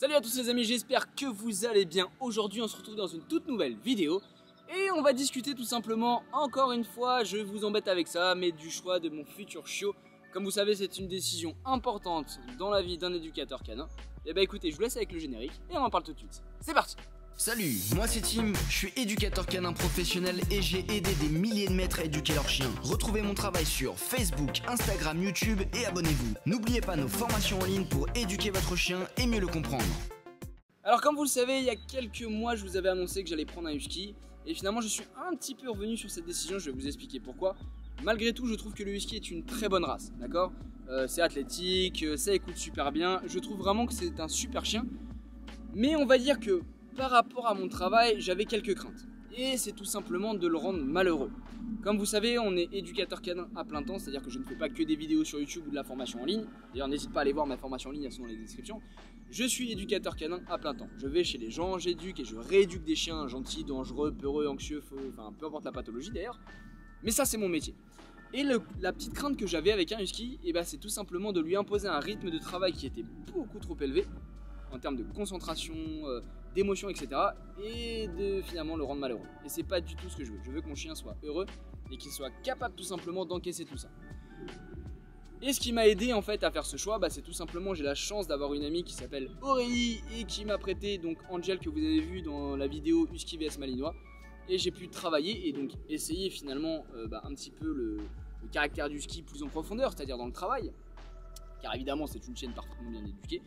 Salut à tous les amis, j'espère que vous allez bien. Aujourd'hui on se retrouve dans une toute nouvelle vidéo et on va discuter tout simplement, encore une fois, je vous embête avec ça, mais du choix de mon futur chiot. Comme vous savez, c'est une décision importante dans la vie d'un éducateur canin. Et bah écoutez, je vous laisse avec le générique et on en parle tout de suite. C'est parti! Salut, moi c'est Tim, je suis éducateur canin professionnel et j'ai aidé des milliers de maîtres à éduquer leurs chiens. Retrouvez mon travail sur Facebook, Instagram, YouTube et abonnez-vous. N'oubliez pas nos formations en ligne pour éduquer votre chien et mieux le comprendre. Alors comme vous le savez, il y a quelques mois, je vous avais annoncé que j'allais prendre un husky. Et finalement, je suis un petit peu revenu sur cette décision, je vais vous expliquer pourquoi. Malgré tout, je trouve que le husky est une très bonne race, d'accord? C'est athlétique, ça écoute super bien, je trouve vraiment que c'est un super chien. Mais on va dire que par rapport à mon travail, j'avais quelques craintes. Et c'est tout simplement de le rendre malheureux. Comme vous savez, on est éducateur canin à plein temps, c'est-à-dire que je ne fais pas que des vidéos sur YouTube ou de la formation en ligne. D'ailleurs, n'hésite pas à aller voir ma formation en ligne, elles sont dans les descriptions. Je suis éducateur canin à plein temps. Je vais chez les gens, j'éduque et je rééduque des chiens gentils, dangereux, peureux, anxieux, enfin peu importe la pathologie d'ailleurs. Mais ça, c'est mon métier. Et la petite crainte que j'avais avec un husky, c'est tout simplement de lui imposer un rythme de travail qui était beaucoup trop élevé en termes de concentration, d'émotion, etc. et de finalement le rendre malheureux. Et c'est pas du tout ce que je veux. Je veux que mon chien soit heureux et qu'il soit capable tout simplement d'encaisser tout ça. Et ce qui m'a aidé en fait à faire ce choix, c'est tout simplement j'ai la chance d'avoir une amie qui s'appelle Aurélie et qui m'a prêté donc Angel que vous avez vu dans la vidéo Husky vs Malinois. Et j'ai pu travailler et donc essayer finalement un petit peu le caractère du husky plus en profondeur, c'est-à-dire dans le travail. Car évidemment c'est une chienne parfaitement bien éduquée.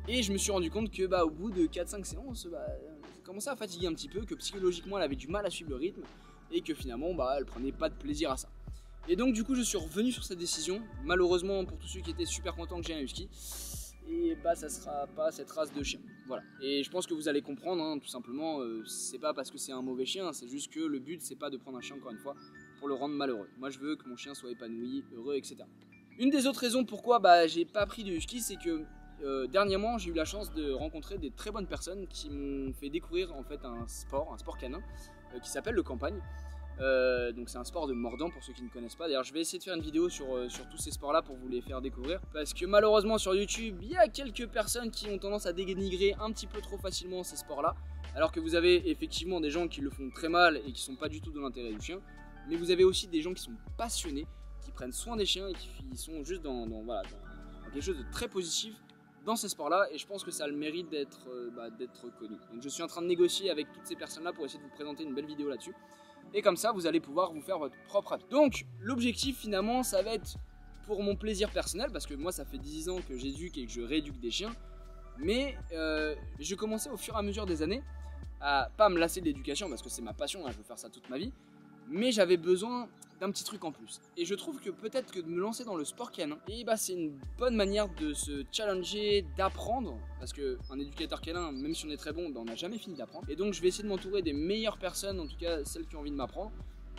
Et je me suis rendu compte que au bout de 4-5 séances, ça commençait à fatiguer un petit peu, que psychologiquement elle avait du mal à suivre le rythme et que finalement elle prenait pas de plaisir à ça. Et donc du coup je suis revenu sur cette décision, malheureusement pour tous ceux qui étaient super contents que j'ai un husky, et ça sera pas cette race de chien. Voilà. Et je pense que vous allez comprendre, tout simplement, c'est pas parce que c'est un mauvais chien, c'est juste que le but c'est pas de prendre un chien encore une fois pour le rendre malheureux. Moi je veux que mon chien soit épanoui, heureux, etc. Une des autres raisons pourquoi j'ai pas pris de husky, c'est que dernièrement j'ai eu la chance de rencontrer des très bonnes personnes qui m'ont fait découvrir en fait un sport canin qui s'appelle le campagne. Donc c'est un sport de mordant pour ceux qui ne connaissent pas. D'ailleurs je vais essayer de faire une vidéo sur tous ces sports là pour vous les faire découvrir, parce que malheureusement sur YouTube il y a quelques personnes qui ont tendance à dénigrer un petit peu trop facilement ces sports là, alors que vous avez effectivement des gens qui le font très mal et qui sont pas du tout dans l'intérêt du chien, mais vous avez aussi des gens qui sont passionnés, qui prennent soin des chiens et qui sont juste dans quelque chose de très positif dans ces sports là, et je pense que ça a le mérite d'être connu. Donc je suis en train de négocier avec toutes ces personnes là pour essayer de vous présenter une belle vidéo là-dessus. Et comme ça, vous allez pouvoir vous faire votre propre avis. Donc, l'objectif finalement, ça va être pour mon plaisir personnel, parce que moi, ça fait 10 ans que j'éduque et que je rééduque des chiens. Mais je commençais au fur et à mesure des années à pas me lasser de l'éducation, parce que c'est ma passion, je veux faire ça toute ma vie. Mais j'avais besoin d'un petit truc en plus. Et je trouve que peut-être que de me lancer dans le sport canin, c'est une bonne manière de se challenger, d'apprendre. Parce qu'un éducateur canin, même si on est très bon, on n'a jamais fini d'apprendre. Et donc je vais essayer de m'entourer des meilleures personnes, en tout cas celles qui ont envie de m'apprendre.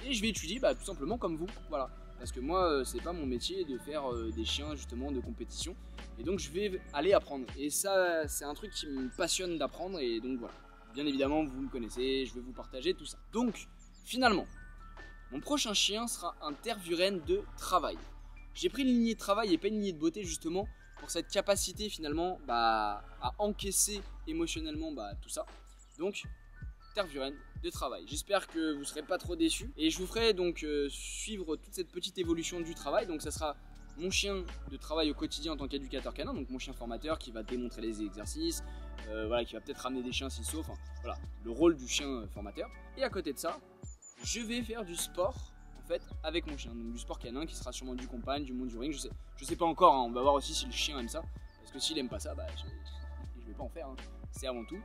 Et je vais étudier tout simplement comme vous, voilà. Parce que moi, c'est pas mon métier de faire des chiens justement de compétition. Et donc je vais aller apprendre. Et ça, c'est un truc qui me passionne d'apprendre. Et donc voilà. Bien évidemment, vous me connaissez, je vais vous partager tout ça. Donc, finalement, mon prochain chien sera un Tervuren de travail. J'ai pris une lignée de travail et pas une lignée de beauté justement pour cette capacité finalement à encaisser émotionnellement tout ça. Donc Tervuren de travail. J'espère que vous ne serez pas trop déçus et je vous ferai donc suivre toute cette petite évolution du travail. Donc ça sera mon chien de travail au quotidien en tant qu'éducateur canin, donc mon chien formateur qui va démontrer les exercices, qui va peut-être ramener des chiens s'il saute, voilà, le rôle du chien formateur. Et à côté de ça, je vais faire du sport en fait avec mon chien, donc du sport canin qui sera sûrement du compagne, du monde, du ring, je sais pas encore, on va voir aussi si le chien aime ça, parce que s'il aime pas ça, je vais pas en faire, c'est avant tout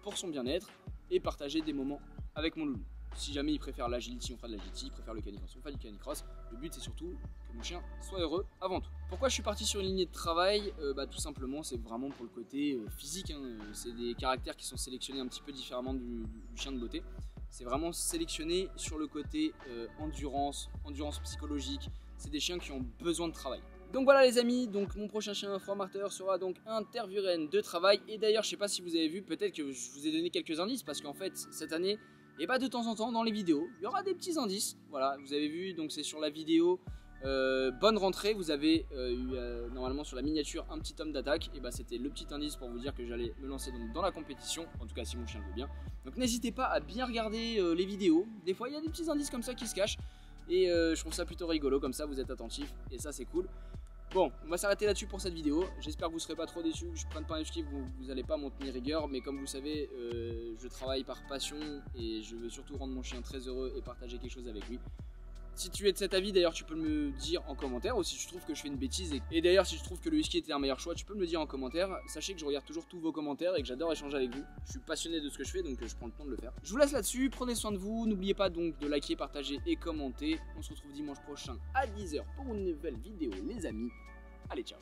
pour son bien-être et partager des moments avec mon loulou. Si jamais il préfère l'agility, on fera de l'agility, il préfère le canicross, on fera du canicross. Le but c'est surtout que mon chien soit heureux avant tout. Pourquoi je suis parti sur une lignée de travail? Tout simplement c'est vraiment pour le côté physique, c'est des caractères qui sont sélectionnés un petit peu différemment du chien de beauté. C'est vraiment sélectionné sur le côté endurance psychologique. C'est des chiens qui ont besoin de travail. Donc voilà les amis, donc mon prochain chien formateur sera donc un Tervuren de travail. Et d'ailleurs je sais pas si vous avez vu, peut-être que je vous ai donné quelques indices, parce qu'en fait cette année, de temps en temps dans les vidéos, il y aura des petits indices. Voilà, vous avez vu, donc c'est sur la vidéo bonne rentrée. Vous avez eu normalement sur la miniature un petit homme d'attaque, et bah c'était le petit indice pour vous dire que j'allais me lancer donc dans la compétition, en tout cas si mon chien le veut bien. Donc n'hésitez pas à bien regarder les vidéos, des fois il y a des petits indices comme ça qui se cachent, et je trouve ça plutôt rigolo, comme ça vous êtes attentifs, et ça c'est cool. Bon, on va s'arrêter là-dessus pour cette vidéo. J'espère que vous ne serez pas trop déçus, que je prenne pas un husky, vous n'allez pas m'en tenir rigueur. Mais comme vous savez, je travaille par passion et je veux surtout rendre mon chien très heureux et partager quelque chose avec lui. Si tu es de cet avis, d'ailleurs, tu peux me dire en commentaire, ou si tu trouves que je fais une bêtise. Et d'ailleurs, si je trouve que le husky était un meilleur choix, tu peux me le dire en commentaire. Sachez que je regarde toujours tous vos commentaires et que j'adore échanger avec vous. Je suis passionné de ce que je fais, donc je prends le temps de le faire. Je vous laisse là-dessus, prenez soin de vous. N'oubliez pas donc de liker, partager et commenter. On se retrouve dimanche prochain à 10 h pour une nouvelle vidéo, les amis. Allez, ciao.